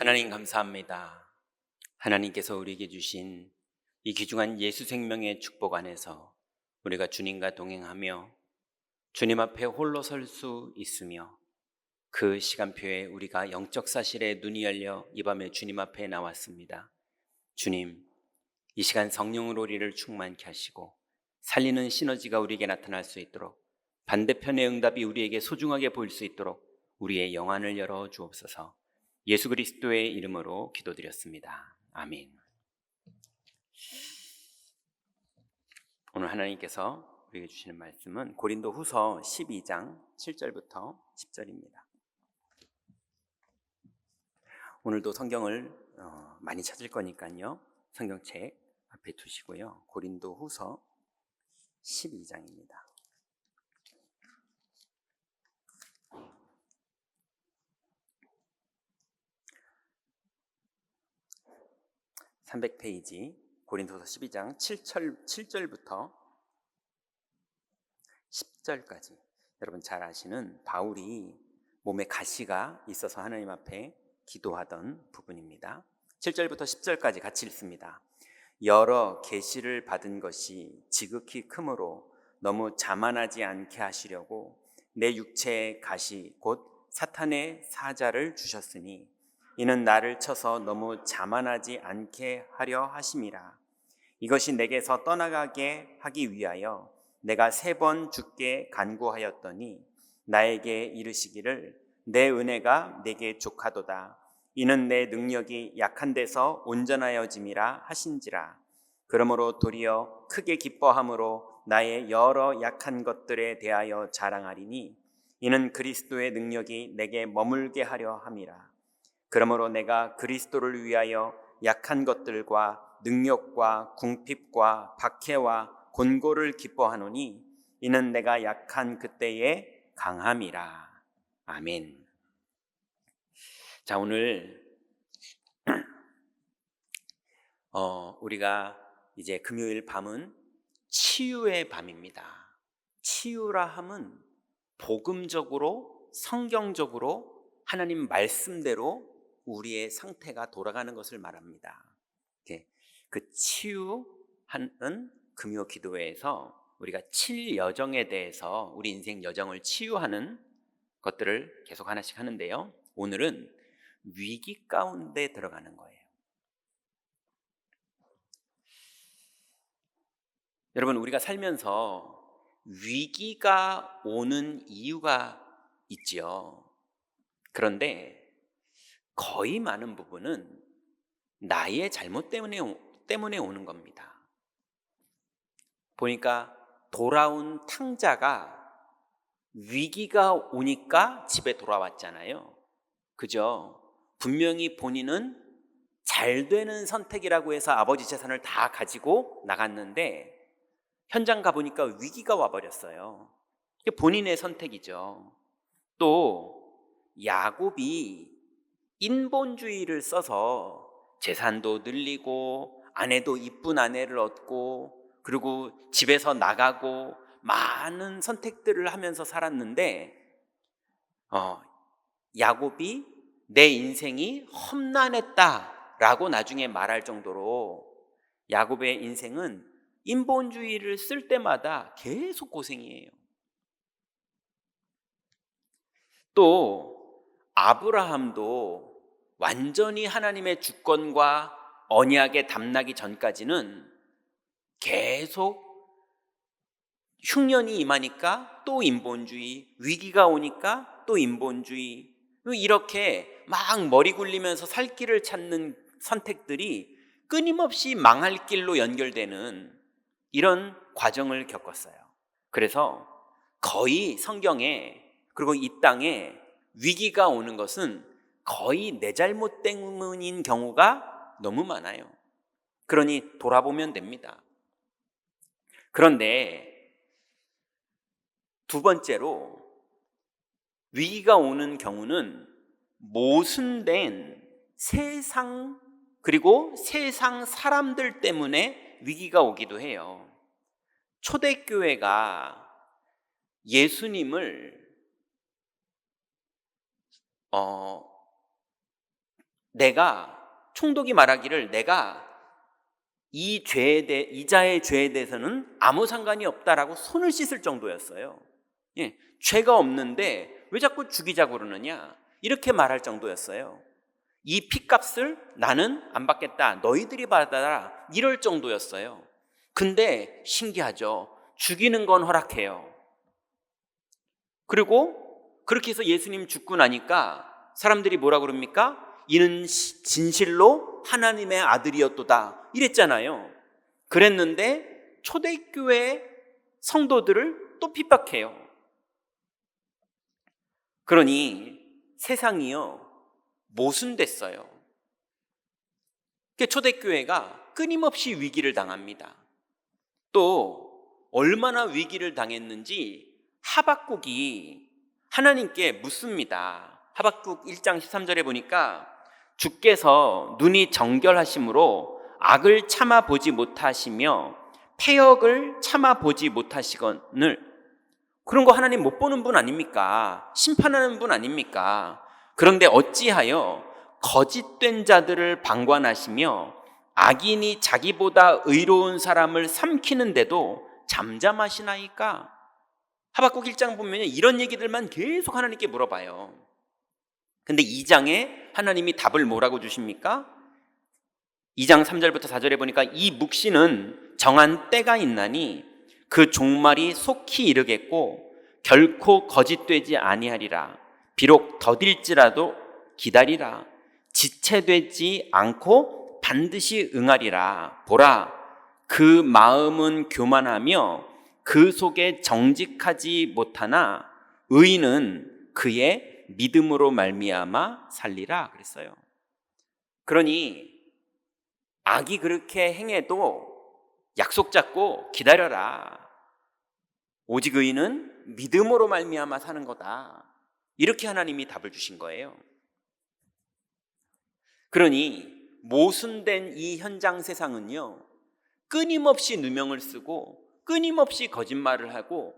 하나님 감사합니다. 하나님께서 우리에게 주신 이 귀중한 예수 생명의 축복 안에서 우리가 주님과 동행하며 주님 앞에 홀로 설 수 있으며 그 시간표에 우리가 영적 사실에 눈이 열려 이 밤에 주님 앞에 나왔습니다. 주님, 이 시간 성령으로 우리를 충만케 하시고 살리는 시너지가 우리에게 나타날 수 있도록 반대편의 응답이 우리에게 소중하게 보일 수 있도록 우리의 영안을 열어 주옵소서. 예수 그리스도의 이름으로 기도드렸습니다. 아멘. 오늘 하나님께서 우리에게 주시는 말씀은 고린도후서 12장 7절부터 10절입니다. 오늘도 성경을 많이 찾을 거니까요. 성경책 앞에 두시고요. 고린도후서 12장입니다. 300페이지 고린도서 12장 7절부터 10절까지 여러분 잘 아시는 바울이 몸에 가시가 있어서 하나님 앞에 기도하던 부분입니다. 7절부터 10절까지 같이 읽습니다. 여러 계시를 받은 것이 지극히 크므로 너무 자만하지 않게 하시려고 내 육체의 가시 곧 사탄의 사자를 주셨으니 이는 나를 쳐서 너무 자만하지 않게 하려 하심이라. 이것이 내게서 떠나가게 하기 위하여 내가 3번 주께 간구하였더니 나에게 이르시기를 내 은혜가 내게 족하도다. 이는 내 능력이 약한 데서 온전하여짐이라 하신지라. 그러므로 도리어 크게 기뻐함으로 나의 여러 약한 것들에 대하여 자랑하리니 이는 그리스도의 능력이 내게 머물게 하려 함이라. 그러므로 내가 그리스도를 위하여 약한 것들과 능력과 궁핍과 박해와 곤고를 기뻐하노니 이는 내가 약한 그때의 강함이라. 아멘. 자, 오늘 우리가 이제 금요일 밤은 치유의 밤입니다. 치유라 함은 복음적으로 성경적으로 하나님 말씀대로 우리의 상태가 돌아가는 것을 말합니다. 그 치유하는 금요 기도회에서 우리가 7여정에 대해서 우리 인생 여정을 치유하는 것들을 계속 하나씩 하는데요. 오늘은 위기 가운데 들어가는 거예요. 여러분, 우리가 살면서 위기가 오는 이유가 있지요. 그런데 거의 많은 부분은 나의 잘못 때문에 오는 겁니다. 보니까 돌아온 탕자가 위기가 오니까 집에 돌아왔잖아요. 그죠? 분명히 본인은 잘 되는 선택이라고 해서 아버지 재산을 다 가지고 나갔는데 현장 가보니까 위기가 와버렸어요. 이게 본인의 선택이죠. 또 야곱이 인본주의를 써서 재산도 늘리고 아내도 이쁜 아내를 얻고 그리고 집에서 나가고 많은 선택들을 하면서 살았는데 야곱이 내 인생이 험난했다라고 나중에 말할 정도로 야곱의 인생은 인본주의를 쓸 때마다 계속 고생이에요. 또 아브라함도 완전히 하나님의 주권과 언약에 담나기 전까지는 계속 흉년이 임하니까 또 인본주의, 위기가 오니까 또 인본주의, 이렇게 막 머리 굴리면서 살 길을 찾는 선택들이 끊임없이 망할 길로 연결되는 이런 과정을 겪었어요. 그래서 거의 성경에 그리고 이 땅에 위기가 오는 것은 거의 내 잘못 때문인 경우가 너무 많아요. 그러니 돌아보면 됩니다. 그런데 두 번째로 위기가 오는 경우는 모순된 세상 그리고 세상 사람들 때문에 위기가 오기도 해요. 초대교회가 예수님을 총독이 말하기를 내가 이자의 죄에 대해서는 아무 상관이 없다라고 손을 씻을 정도였어요. 죄가 없는데 왜 자꾸 죽이자고 그러느냐, 이렇게 말할 정도였어요. 이 핏값을 나는 안 받겠다, 너희들이 받아라, 이럴 정도였어요. 근데 신기하죠. 죽이는 건 허락해요. 그리고 그렇게 해서 예수님 죽고 나니까 사람들이 뭐라 그럽니까? 이는 진실로 하나님의 아들이었도다 이랬잖아요. 그랬는데 초대교회 성도들을 또 핍박해요. 그러니 세상이요 모순됐어요. 초대교회가 끊임없이 위기를 당합니다. 또 얼마나 위기를 당했는지 하박국이 하나님께 묻습니다. 하박국 1장 13절에 보니까 주께서 눈이 정결하심으로 악을 참아보지 못하시며 패역을 참아보지 못하시거늘, 그런 거 하나님 못 보는 분 아닙니까? 심판하는 분 아닙니까? 그런데 어찌하여 거짓된 자들을 방관하시며 악인이 자기보다 의로운 사람을 삼키는데도 잠잠하시나이까? 하박국 1장 보면 이런 얘기들만 계속 하나님께 물어봐요. 근데 2장에 하나님이 답을 뭐라고 주십니까? 2장 3절부터 4절에 보니까 이 묵시는 정한 때가 있나니 그 종말이 속히 이르겠고 결코 거짓되지 아니하리라. 비록 더딜지라도 기다리라. 지체되지 않고 반드시 응하리라. 보라, 그 마음은 교만하며 그 속에 정직하지 못하나 의인은 그의 믿음으로 말미암아 살리라 그랬어요. 그러니 악이 그렇게 행해도 약속 잡고 기다려라. 오직 의인은 믿음으로 말미암아 사는 거다. 이렇게 하나님이 답을 주신 거예요. 그러니 모순된 이 현장 세상은요, 끊임없이 누명을 쓰고 끊임없이 거짓말을 하고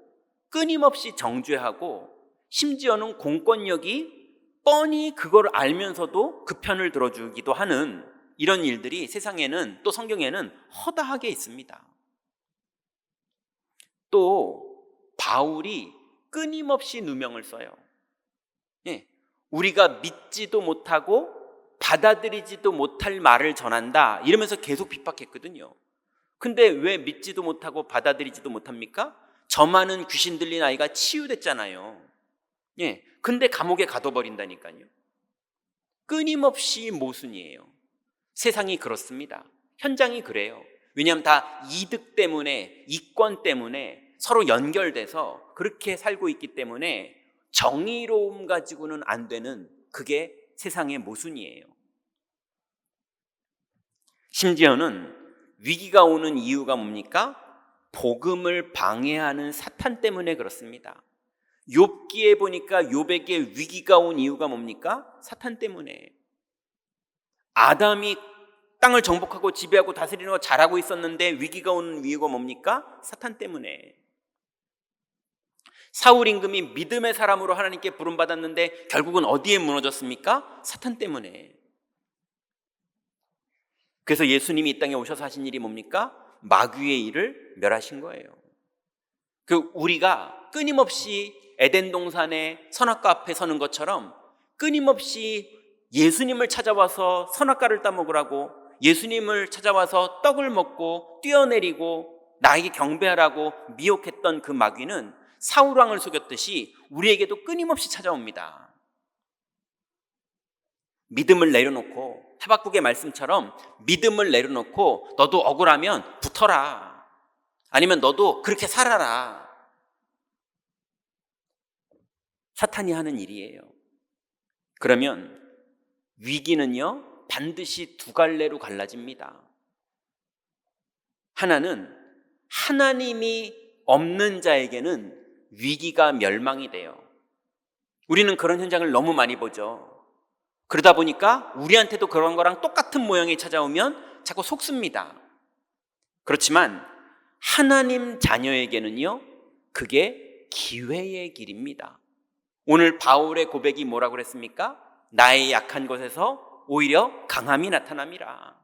끊임없이 정죄하고 심지어는 공권력이 뻔히 그걸 알면서도 그 편을 들어주기도 하는 이런 일들이 세상에는, 또 성경에는 허다하게 있습니다. 또 바울이 끊임없이 누명을 써요. 우리가 믿지도 못하고 받아들이지도 못할 말을 전한다 이러면서 계속 핍박했거든요. 근데 왜 믿지도 못하고 받아들이지도 못합니까? 저 많은 귀신 들린 아이가 치유됐잖아요. 근데 감옥에 가둬버린다니까요. 끊임없이 모순이에요. 세상이 그렇습니다. 현장이 그래요. 왜냐하면 다 이득 때문에, 이권 때문에 서로 연결돼서 그렇게 살고 있기 때문에 정의로움 가지고는 안 되는, 그게 세상의 모순이에요. 심지어는 위기가 오는 이유가 뭡니까? 복음을 방해하는 사탄 때문에 그렇습니다. 욥기에 보니까 욥에게 위기가 온 이유가 뭡니까? 사탄 때문에. 아담이 땅을 정복하고 지배하고 다스리는 거 잘하고 있었는데 위기가 오는 이유가 뭡니까? 사탄 때문에. 사울 임금이 믿음의 사람으로 하나님께 부름받았는데 결국은 어디에 무너졌습니까? 사탄 때문에. 그래서 예수님이 이 땅에 오셔서 하신 일이 뭡니까? 마귀의 일을 멸하신 거예요. 우리가 끊임없이 에덴 동산의 선악과 앞에 서는 것처럼 끊임없이 예수님을 찾아와서 선악과를 따먹으라고, 예수님을 찾아와서 떡을 먹고 뛰어내리고 나에게 경배하라고 미혹했던 그 마귀는 사울왕을 속였듯이 우리에게도 끊임없이 찾아옵니다. 믿음을 내려놓고, 하박국의 말씀처럼 믿음을 내려놓고 너도 억울하면 붙어라, 아니면 너도 그렇게 살아라. 사탄이 하는 일이에요. 그러면 위기는요 반드시 두 갈래로 갈라집니다. 하나는 하나님이 없는 자에게는 위기가 멸망이 돼요. 우리는 그런 현장을 너무 많이 보죠. 그러다 보니까 우리한테도 그런 거랑 똑같은 모양이 찾아오면 자꾸 속습니다. 그렇지만 하나님 자녀에게는요 그게 기회의 길입니다. 오늘 바울의 고백이 뭐라고 그랬습니까? 나의 약한 것에서 오히려 강함이 나타남이라.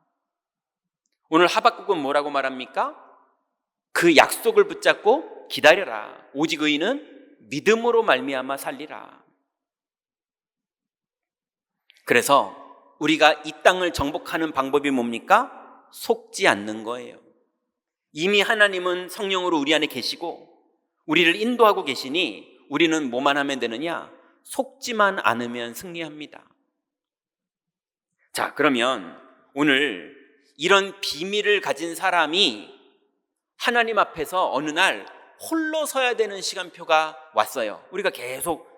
오늘 하박국은 뭐라고 말합니까? 그 약속을 붙잡고 기다려라. 오직 의인은 믿음으로 말미암아 살리라. 그래서 우리가 이 땅을 정복하는 방법이 뭡니까? 속지 않는 거예요. 이미 하나님은 성령으로 우리 안에 계시고 우리를 인도하고 계시니 우리는 뭐만 하면 되느냐? 속지만 않으면 승리합니다. 자, 그러면 오늘 이런 비밀을 가진 사람이 하나님 앞에서 어느 날 홀로 서야 되는 시간표가 왔어요. 우리가 계속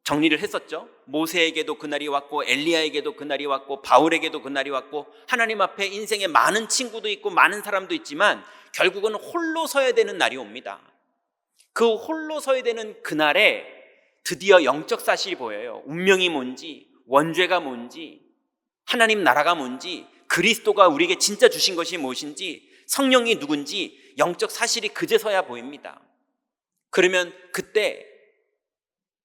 정리를 했었죠. 모세에게도 그날이 왔고 엘리야에게도 그날이 왔고 바울에게도 그날이 왔고 하나님 앞에 인생에 많은 친구도 있고 많은 사람도 있지만 결국은 홀로 서야 되는 날이 옵니다. 그 홀로 서야 되는 그날에 드디어 영적 사실이 보여요. 운명이 뭔지, 원죄가 뭔지, 하나님 나라가 뭔지, 그리스도가 우리에게 진짜 주신 것이 무엇인지, 성령이 누군지 영적 사실이 그제서야 보입니다. 그러면 그때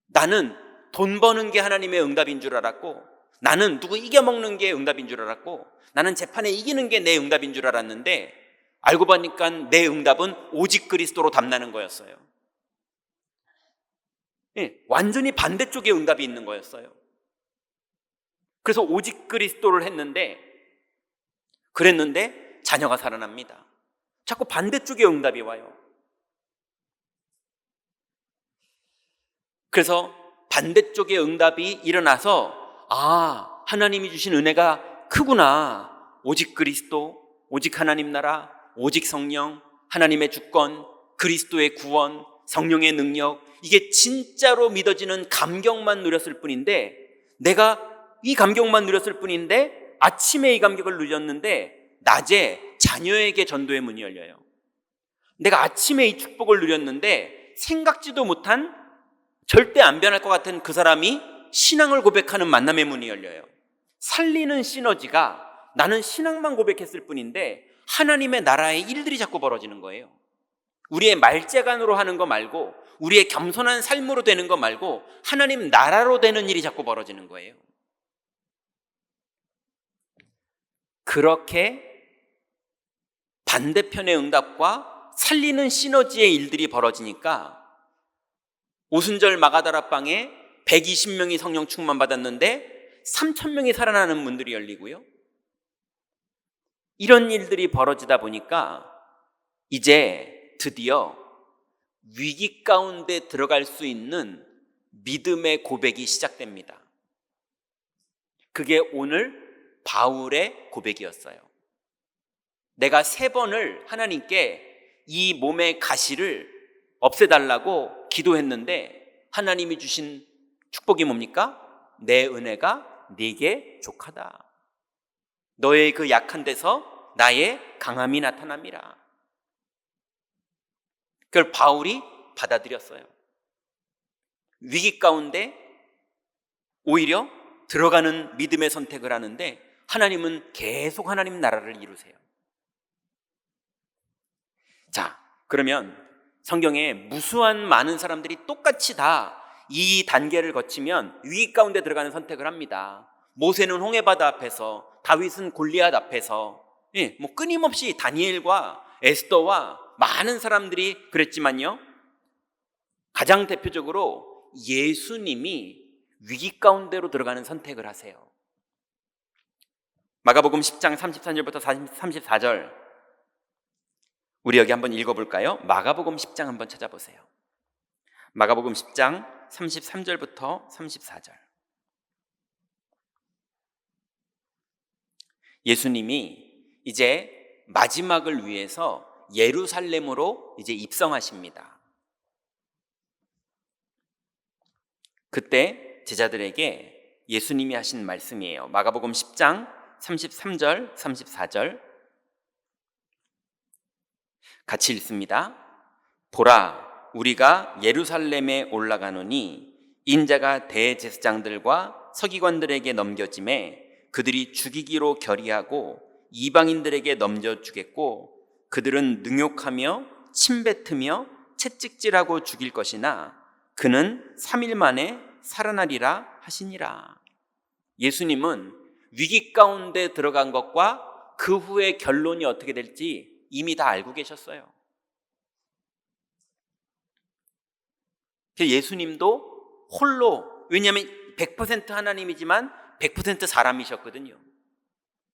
나는 돈 버는 게 하나님의 응답인 줄 알았고, 나는 누구 이겨먹는 게 응답인 줄 알았고, 나는 재판에 이기는 게 내 응답인 줄 알았는데 알고 보니까 내 응답은 오직 그리스도로 답나는 거였어요. 완전히 반대쪽에 응답이 있는 거였어요. 그래서 오직 그리스도를 했는데, 그랬는데 자녀가 살아납니다. 자꾸 반대쪽에 응답이 와요. 그래서 반대쪽에 응답이 일어나서 하나님이 주신 은혜가 크구나. 오직 그리스도, 오직 하나님 나라, 오직 성령, 하나님의 주권, 그리스도의 구원, 성령의 능력, 이게 진짜로 믿어지는 감격만 누렸을 뿐인데, 내가 이 감격만 누렸을 뿐인데 아침에 이 감격을 누렸는데 낮에 자녀에게 전도의 문이 열려요. 내가 아침에 이 축복을 누렸는데 생각지도 못한, 절대 안 변할 것 같은 그 사람이 신앙을 고백하는 만남의 문이 열려요. 살리는 시너지가 나는 신앙만 고백했을 뿐인데 하나님의 나라의 일들이 자꾸 벌어지는 거예요. 우리의 말재간으로 하는 거 말고, 우리의 겸손한 삶으로 되는 거 말고 하나님 나라로 되는 일이 자꾸 벌어지는 거예요. 그렇게 반대편의 응답과 살리는 시너지의 일들이 벌어지니까 오순절 마가다라방에 120명이 성령 충만 받았는데 3,000명이 살아나는 문들이 열리고요. 이런 일들이 벌어지다 보니까 이제 드디어 위기 가운데 들어갈 수 있는 믿음의 고백이 시작됩니다. 그게 오늘 바울의 고백이었어요. 내가 3번을 하나님께 이 몸의 가시를 없애달라고 기도했는데 하나님이 주신 축복이 뭡니까? 내 은혜가 네게 족하다. 너의 그 약한 데서 나의 강함이 나타남이라. 그걸 바울이 받아들였어요. 위기 가운데 오히려 들어가는 믿음의 선택을 하는데 하나님은 계속 하나님 나라를 이루세요. 자, 그러면 성경에 무수한 많은 사람들이 똑같이 다 이 단계를 거치면 위기 가운데 들어가는 선택을 합니다. 모세는 홍해바다 앞에서, 다윗은 골리앗 앞에서, 끊임없이 다니엘과 에스더와 많은 사람들이 그랬지만요, 가장 대표적으로 예수님이 위기 가운데로 들어가는 선택을 하세요. 마가복음 10장 33절부터 34절, 우리 여기 한번 읽어볼까요? 마가복음 10장 한번 찾아보세요. 마가복음 10장 33절부터 34절. 예수님이 이제 마지막을 위해서 예루살렘으로 이제 입성하십니다. 그때 제자들에게 예수님이 하신 말씀이에요. 마가복음 10장 33절, 34절 같이 읽습니다. 보라, 우리가 예루살렘에 올라가노니 인자가 대제사장들과 서기관들에게 넘겨짐에 그들이 죽이기로 결의하고 이방인들에게 넘겨주겠고 그들은 능욕하며 침뱉으며 채찍질하고 죽일 것이나 그는 3일 만에 살아나리라 하시니라. 예수님은 위기 가운데 들어간 것과 그 후에 결론이 어떻게 될지 이미 다 알고 계셨어요. 예수님도 홀로, 왜냐하면 100% 하나님이지만 100% 사람이셨거든요.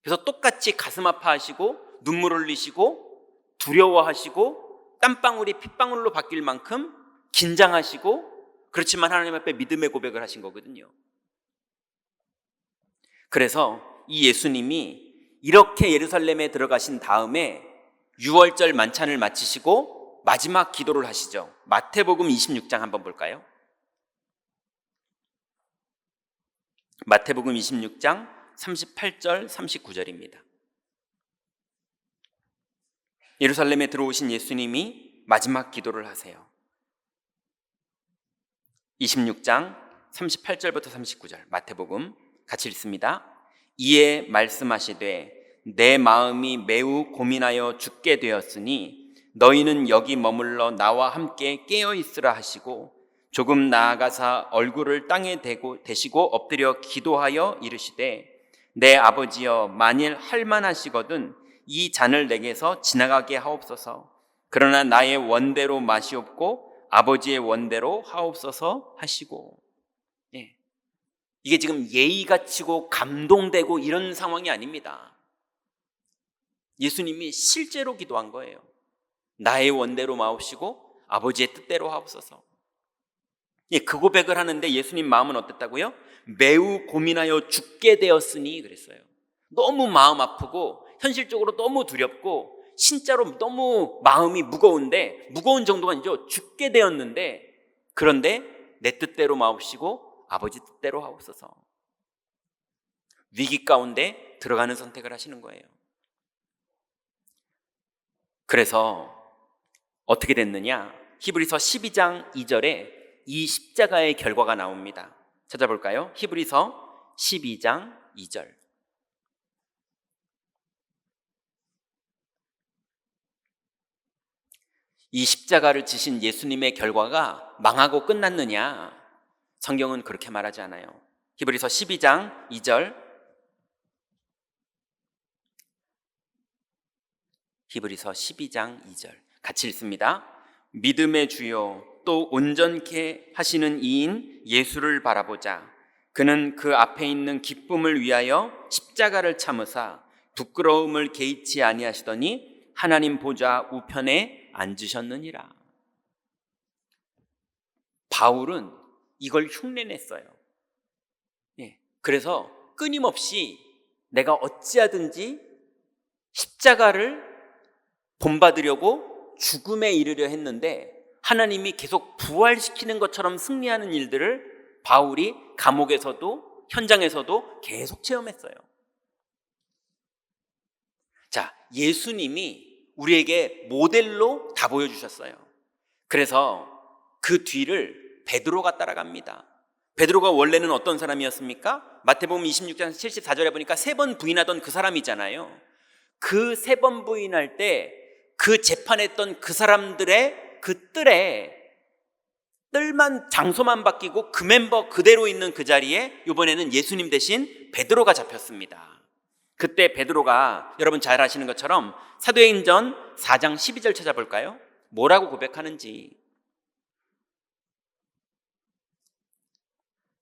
그래서 똑같이 가슴 아파하시고 눈물 흘리시고 두려워하시고 땀방울이 핏방울로 바뀔 만큼 긴장하시고, 그렇지만 하나님 앞에 믿음의 고백을 하신 거거든요. 그래서 이 예수님이 이렇게 예루살렘에 들어가신 다음에 유월절 만찬을 마치시고 마지막 기도를 하시죠. 마태복음 26장 한번 볼까요? 마태복음 26장 38절 39절입니다. 예루살렘에 들어오신 예수님이 마지막 기도를 하세요. 26장 38절부터 39절 마태복음 같이 읽습니다. 이에 말씀하시되 내 마음이 매우 고민하여 죽게 되었으니 너희는 여기 머물러 나와 함께 깨어 있으라 하시고, 조금 나아가사 얼굴을 땅에 대시고 엎드려 기도하여 이르시되 내 아버지여, 만일 할만하시거든 이 잔을 내게서 지나가게 하옵소서. 그러나 나의 원대로 마시옵고 아버지의 원대로 하옵소서 하시고. 이게 지금 예의가 치고 감동되고 이런 상황이 아닙니다. 예수님이 실제로 기도한 거예요. 나의 원대로 마옵시고 아버지의 뜻대로 하옵소서. 그 고백을 하는데 예수님 마음은 어땠다고요? 매우 고민하여 죽게 되었으니 그랬어요. 너무 마음 아프고 현실적으로 너무 두렵고 진짜로 너무 마음이 무거운데, 무거운 정도가 아니죠. 죽게 되었는데, 그런데 내 뜻대로 마옵시고 아버지 뜻대로 하옵소서. 위기 가운데 들어가는 선택을 하시는 거예요. 그래서 어떻게 됐느냐? 히브리서 12장 2절에 이 십자가의 결과가 나옵니다. 찾아볼까요? 히브리서 12장 2절. 이 십자가를 지신 예수님의 결과가 망하고 끝났느냐? 성경은 그렇게 말하지 않아요. 히브리서 12장 2절. 히브리서 12장 2절 같이 읽습니다. 믿음의 주요 또 온전케 하시는 이인 예수를 바라보자. 그는 그 앞에 있는 기쁨을 위하여 십자가를 참으사 부끄러움을 개의치 아니하시더니 하나님 보좌 우편에 앉으셨느니라. 바울은 이걸 흉내냈어요. 그래서 끊임없이 내가 어찌하든지 십자가를 본받으려고 죽음에 이르려 했는데 하나님이 계속 부활시키는 것처럼 승리하는 일들을 바울이 감옥에서도 현장에서도 계속 체험했어요. 자, 예수님이 우리에게 모델로 다 보여주셨어요. 그래서 그 뒤를 베드로가 따라갑니다. 베드로가 원래는 어떤 사람이었습니까? 마태복음 26장 74절에 보니까 3번 부인하던 그 사람이잖아요. 그 3번 부인할 때 그 재판했던 그 사람들의 그 뜰만 장소만 바뀌고 그 멤버 그대로 있는 그 자리에 이번에는 예수님 대신 베드로가 잡혔습니다. 그때 베드로가 여러분 잘 아시는 것처럼 사도행전 4장 12절 찾아볼까요? 뭐라고 고백하는지.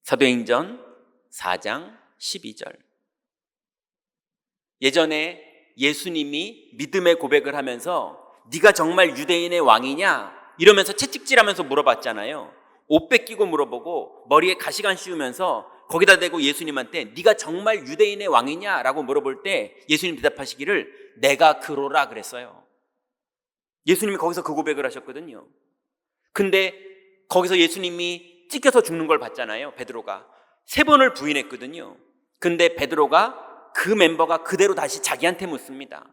사도행전 4장 12절. 예전에 예수님이 믿음의 고백을 하면서 네가 정말 유대인의 왕이냐? 이러면서 채찍질하면서 물어봤잖아요. 옷 뺏기고 물어보고 머리에 가시관 씌우면서 거기다 대고 예수님한테 네가 정말 유대인의 왕이냐라고 물어볼 때 예수님 대답하시기를 내가 그로라 그랬어요. 예수님이 거기서 그 고백을 하셨거든요. 근데 거기서 예수님이 찢겨서 죽는 걸 봤잖아요. 베드로가 3번을 부인했거든요. 근데 베드로가 그 멤버가 그대로 다시 자기한테 묻습니다.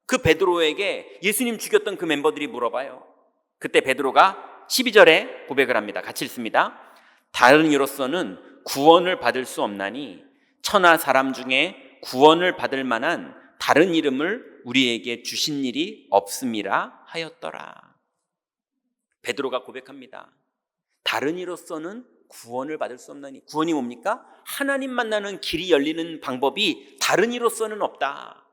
그 베드로에게 예수님 죽였던 그 멤버들이 물어봐요. 그때 베드로가 12절에 고백을 합니다. 같이 읽습니다. 다른 이로서는 구원을 받을 수 없나니 천하 사람 중에 구원을 받을 만한 다른 이름을 우리에게 주신 일이 없음이라 하였더라. 베드로가 고백합니다. 다른 이로서는 구원을 받을 수 없나니. 구원이 뭡니까? 하나님 만나는 길이 열리는 방법이 다른 이로서는 없다.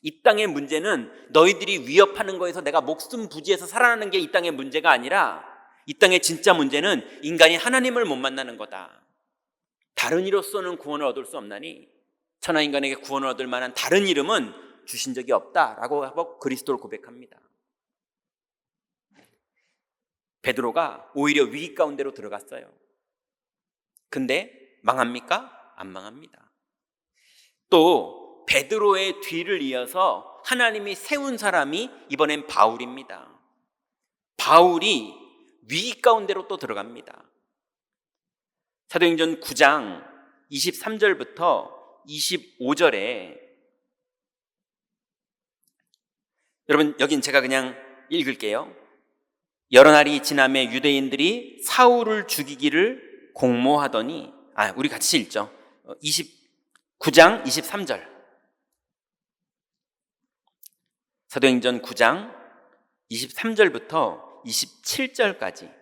이 땅의 문제는 너희들이 위협하는 거에서 내가 목숨 부지해서 살아나는 게 이 땅의 문제가 아니라, 이 땅의 진짜 문제는 인간이 하나님을 못 만나는 거다. 다른 이로서는 구원을 얻을 수 없나니 천하 인간에게 구원을 얻을 만한 다른 이름은 주신 적이 없다라고 하고 그리스도를 고백합니다. 베드로가 오히려 위기 가운데로 들어갔어요. 근데 망합니까? 안 망합니다. 또 베드로의 뒤를 이어서 하나님이 세운 사람이 이번엔 바울입니다. 바울이 위기 가운데로 또 들어갑니다. 사도행전 9장 23절부터 25절에, 여러분 여긴 제가 그냥 읽을게요. 여러 날이 지나매 유대인들이 사울을 죽이기를 공모하더니, 우리 같이 읽죠. 29장 23절. 사도행전 9장 23절부터 27절까지.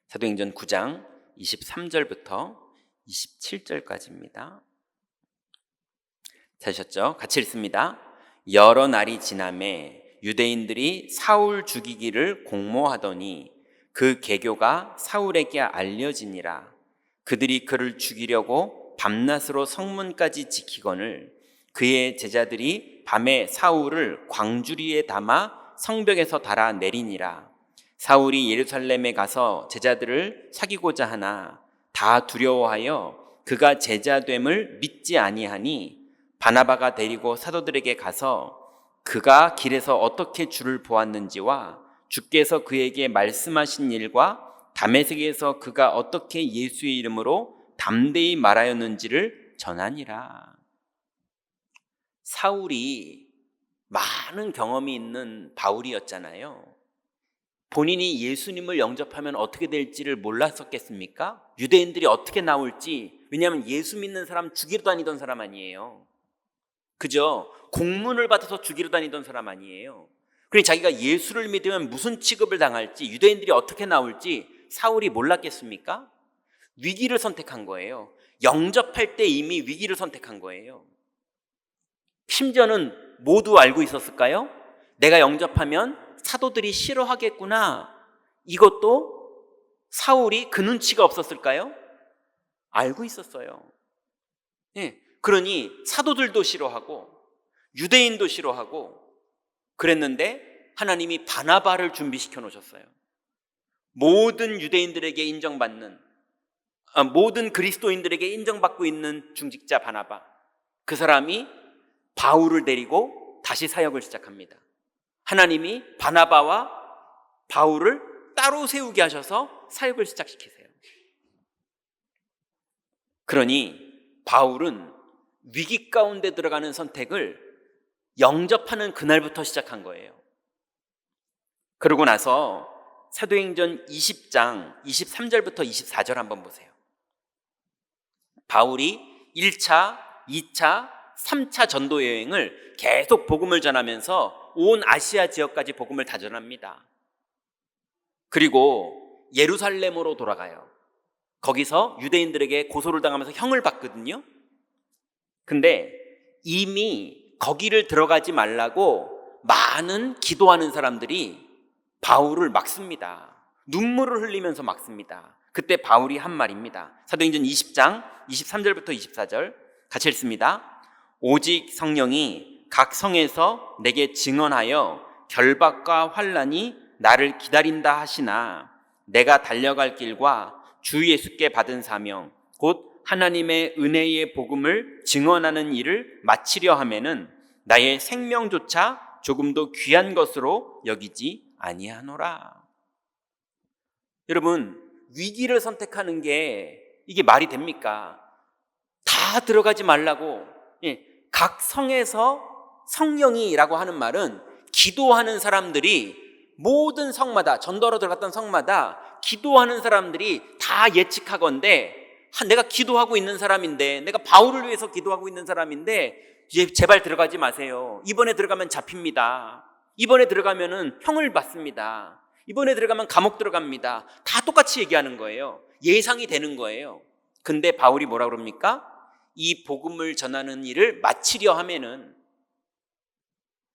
사도행전 9장 23절부터 27절까지입니다. 찾으셨죠? 같이 읽습니다. 여러 날이 지나매 유대인들이 사울 죽이기를 공모하더니 그 계교가 사울에게 알려지니라. 그들이 그를 죽이려고 밤낮으로 성문까지 지키거늘 그의 제자들이 밤에 사울을 광주리에 담아 성벽에서 달아 내리니라. 사울이 예루살렘에 가서 제자들을 사귀고자 하나 다 두려워하여 그가 제자됨을 믿지 아니하니 바나바가 데리고 사도들에게 가서 그가 길에서 어떻게 주를 보았는지와 주께서 그에게 말씀하신 일과 다메섹에서 그가 어떻게 예수의 이름으로 담대히 말하였는지를 전하니라. 사울이 많은 경험이 있는 바울이었잖아요. 본인이 예수님을 영접하면 어떻게 될지를 몰랐었겠습니까? 유대인들이 어떻게 나올지. 왜냐하면 예수 믿는 사람 죽이러 다니던 사람 아니에요. 그죠? 공문을 받아서 죽이러 다니던 사람 아니에요. 그러니 자기가 예수를 믿으면 무슨 취급을 당할지, 유대인들이 어떻게 나올지 사울이 몰랐겠습니까? 위기를 선택한 거예요. 영접할 때 이미 위기를 선택한 거예요. 심지어는 모두 알고 있었을까요? 내가 영접하면 사도들이 싫어하겠구나. 이것도 사울이 그 눈치가 없었을까요? 알고 있었어요. 그러니 사도들도 싫어하고 유대인도 싫어하고 그랬는데 하나님이 바나바를 준비시켜 놓으셨어요. 모든 유대인들에게 인정받는, 모든 그리스도인들에게 인정받고 있는 중직자 바나바. 그 사람이 바울을 데리고 다시 사역을 시작합니다. 하나님이 바나바와 바울을 따로 세우게 하셔서 사역을 시작시키세요. 그러니 바울은 위기 가운데 들어가는 선택을 영접하는 그날부터 시작한 거예요. 그러고 나서 사도행전 20장 23절부터 24절 한번 보세요. 바울이 1차, 2차, 3차 전도 여행을 계속 복음을 전하면서 온 아시아 지역까지 복음을 다 전합니다. 그리고 예루살렘으로 돌아가요. 거기서 유대인들에게 고소를 당하면서 형을 받거든요. 근데 이미 거기를 들어가지 말라고 많은 기도하는 사람들이 바울을 막습니다. 눈물을 흘리면서 막습니다. 그때 바울이 한 말입니다. 사도행전 20장 23절부터 24절 같이 읽습니다. 오직 성령이 각 성에서 내게 증언하여 결박과 환난이 나를 기다린다 하시나 내가 달려갈 길과 주 예수께 받은 사명 곧 하나님의 은혜의 복음을 증언하는 일을 마치려 하면은 나의 생명조차 조금도 귀한 것으로 여기지 아니하노라. 여러분, 위기를 선택하는 게 이게 말이 됩니까? 다 들어가지 말라고. 각 성에서 성령이라고 하는 말은 기도하는 사람들이 모든 성마다, 전도하러 들어갔던 성마다 기도하는 사람들이 다 예측하건대 내가 기도하고 있는 사람인데, 내가 바울을 위해서 기도하고 있는 사람인데 제발 들어가지 마세요. 이번에 들어가면 잡힙니다. 이번에 들어가면은 형을 받습니다. 이번에 들어가면 감옥 들어갑니다. 다 똑같이 얘기하는 거예요. 예상이 되는 거예요. 근데 바울이 뭐라 그럽니까? 이 복음을 전하는 일을 마치려 하면은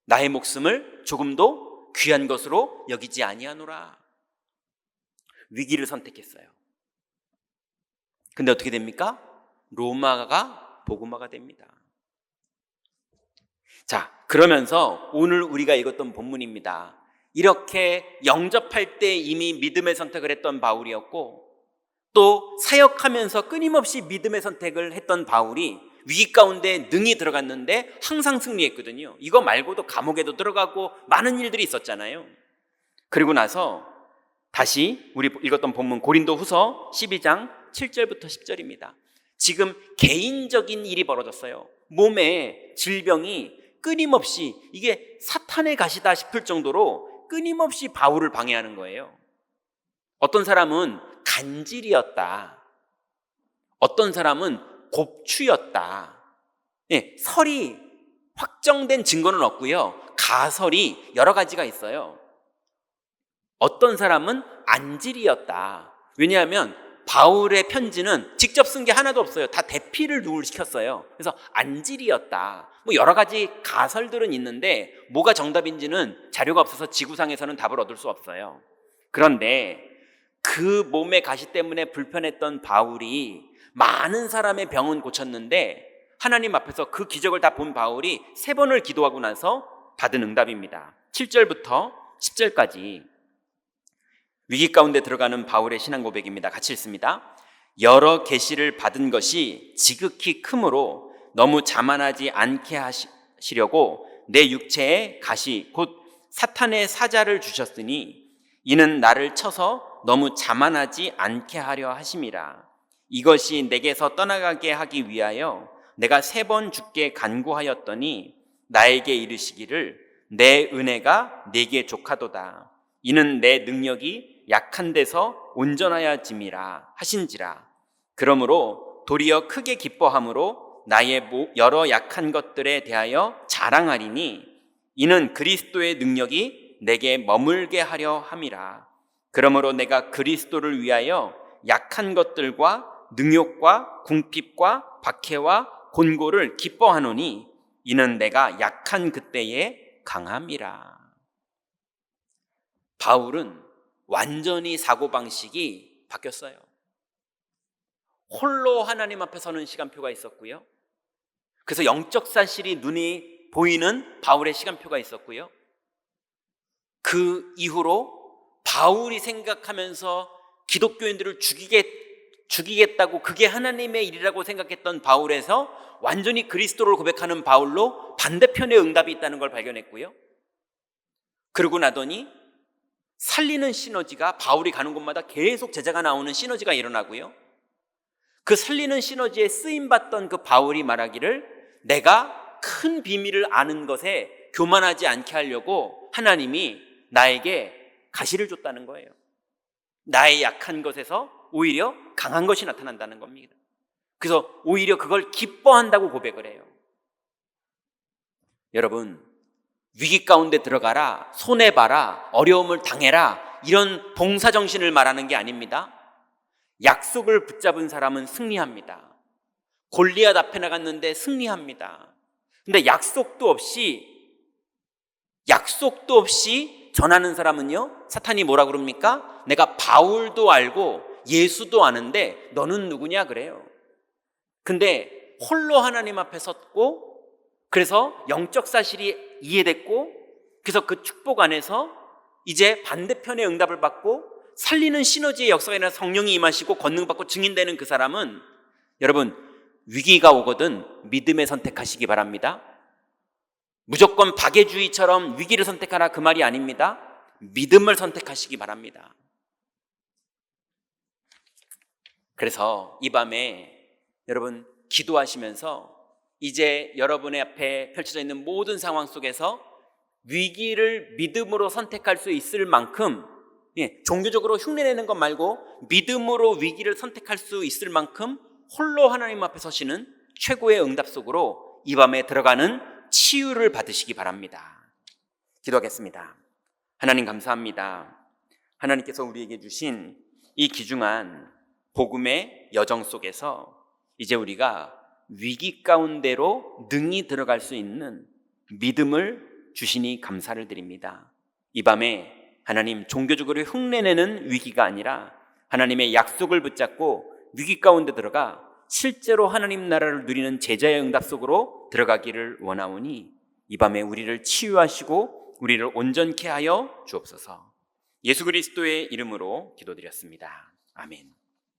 나의 목숨을 조금도 귀한 것으로 여기지 아니하노라. 위기를 선택했어요. 근데 어떻게 됩니까? 로마가 복음화가 됩니다. 자, 그러면서 오늘 우리가 읽었던 본문입니다. 이렇게 영접할 때 이미 믿음의 선택을 했던 바울이었고, 또 사역하면서 끊임없이 믿음의 선택을 했던 바울이 위기 가운데 능히 들어갔는데 항상 승리했거든요. 이거 말고도 감옥에도 들어가고 많은 일들이 있었잖아요. 그리고 나서 다시 우리 읽었던 본문 고린도 후서 12장 7절부터 10절입니다. 지금 개인적인 일이 벌어졌어요. 몸에 질병이 끊임없이, 이게 사탄의 가시다 싶을 정도로 끊임없이 바울을 방해하는 거예요. 어떤 사람은 간질이었다. 어떤 사람은 곱추였다. 설이 확정된 증거는 없고요. 가설이 여러 가지가 있어요. 어떤 사람은 안질이었다. 왜냐하면 바울의 편지는 직접 쓴 게 하나도 없어요. 다 대피를 누굴 시켰어요. 그래서 안질이었다. 뭐 여러 가지 가설들은 있는데 뭐가 정답인지는 자료가 없어서 지구상에서는 답을 얻을 수 없어요. 그런데 그 몸의 가시 때문에 불편했던 바울이 많은 사람의 병은 고쳤는데 하나님 앞에서 그 기적을 다 본 바울이 3번을 기도하고 나서 받은 응답입니다. 7절부터 10절까지 위기 가운데 들어가는 바울의 신앙 고백입니다. 같이 읽습니다. 여러 계시를 받은 것이 지극히 크므로 너무 자만하지 않게 하시려고 내 육체에 가시 곧 사탄의 사자를 주셨으니 이는 나를 쳐서 너무 자만하지 않게 하려 하심이라. 이것이 내게서 떠나가게 하기 위하여 내가 3번 주께 간구하였더니 나에게 이르시기를 내 은혜가 네게 족하도다. 이는 내 능력이 약한 데서 온전하여짐이라 하신지라. 그러므로 도리어 크게 기뻐함으로 나의 여러 약한 것들에 대하여 자랑하리니 이는 그리스도의 능력이 내게 머물게 하려 함이라. 그러므로 내가 그리스도를 위하여 약한 것들과 능욕과 궁핍과 박해와 곤고를 기뻐하노니 이는 내가 약한 그때에 강함이라. 바울은 완전히 사고방식이 바뀌었어요. 홀로 하나님 앞에 서는 시간표가 있었고요. 그래서 영적 사실이 눈이 보이는 바울의 시간표가 있었고요. 그 이후로 바울이 생각하면서 기독교인들을 죽이겠다고 그게 하나님의 일이라고 생각했던 바울에서 완전히 그리스도를 고백하는 바울로 반대편의 응답이 있다는 걸 발견했고요. 그러고 나더니 살리는 시너지가 바울이 가는 곳마다 계속 제자가 나오는 시너지가 일어나고요. 그 살리는 시너지에 쓰임받던 그 바울이 말하기를 내가 큰 비밀을 아는 것에 교만하지 않게 하려고 하나님이 나에게 가시를 줬다는 거예요. 나의 약한 것에서 오히려 강한 것이 나타난다는 겁니다. 그래서 오히려 그걸 기뻐한다고 고백을 해요. 여러분, 위기 가운데 들어가라, 손해봐라, 어려움을 당해라, 이런 봉사정신을 말하는 게 아닙니다. 약속을 붙잡은 사람은 승리합니다. 골리앗 앞에 나갔는데 승리합니다. 근데 약속도 없이 전하는 사람은요, 사탄이 뭐라 그럽니까? 내가 바울도 알고 예수도 아는데 너는 누구냐 그래요. 근데 홀로 하나님 앞에 섰고, 그래서 영적 사실이 이해됐고, 그래서 그 축복 안에서 이제 반대편의 응답을 받고 살리는 시너지의 역사가 일어나 성령이 임하시고 권능받고 증인되는 그 사람은, 여러분, 위기가 오거든 믿음의 선택하시기 바랍니다. 무조건 박애주의처럼 위기를 선택하라 그 말이 아닙니다. 믿음을 선택하시기 바랍니다. 그래서 이 밤에 여러분 기도하시면서 이제 여러분의 앞에 펼쳐져 있는 모든 상황 속에서 위기를 믿음으로 선택할 수 있을 만큼, 종교적으로 흉내내는 것 말고 믿음으로 위기를 선택할 수 있을 만큼 홀로 하나님 앞에 서시는 최고의 응답 속으로 이 밤에 들어가는 치유를 받으시기 바랍니다. 기도하겠습니다. 하나님 감사합니다. 하나님께서 우리에게 주신 이 귀중한 복음의 여정 속에서 이제 우리가 위기 가운데로 능히 들어갈 수 있는 믿음을 주시니 감사를 드립니다. 이 밤에 하나님 종교적으로 흉내내는 위기가 아니라 하나님의 약속을 붙잡고 위기 가운데 들어가 실제로 하나님 나라를 누리는 제자의 응답 속으로 들어가기를 원하오니 이 밤에 우리를 치유하시고 우리를 온전케 하여 주옵소서. 예수 그리스도의 이름으로 기도드렸습니다. 아멘.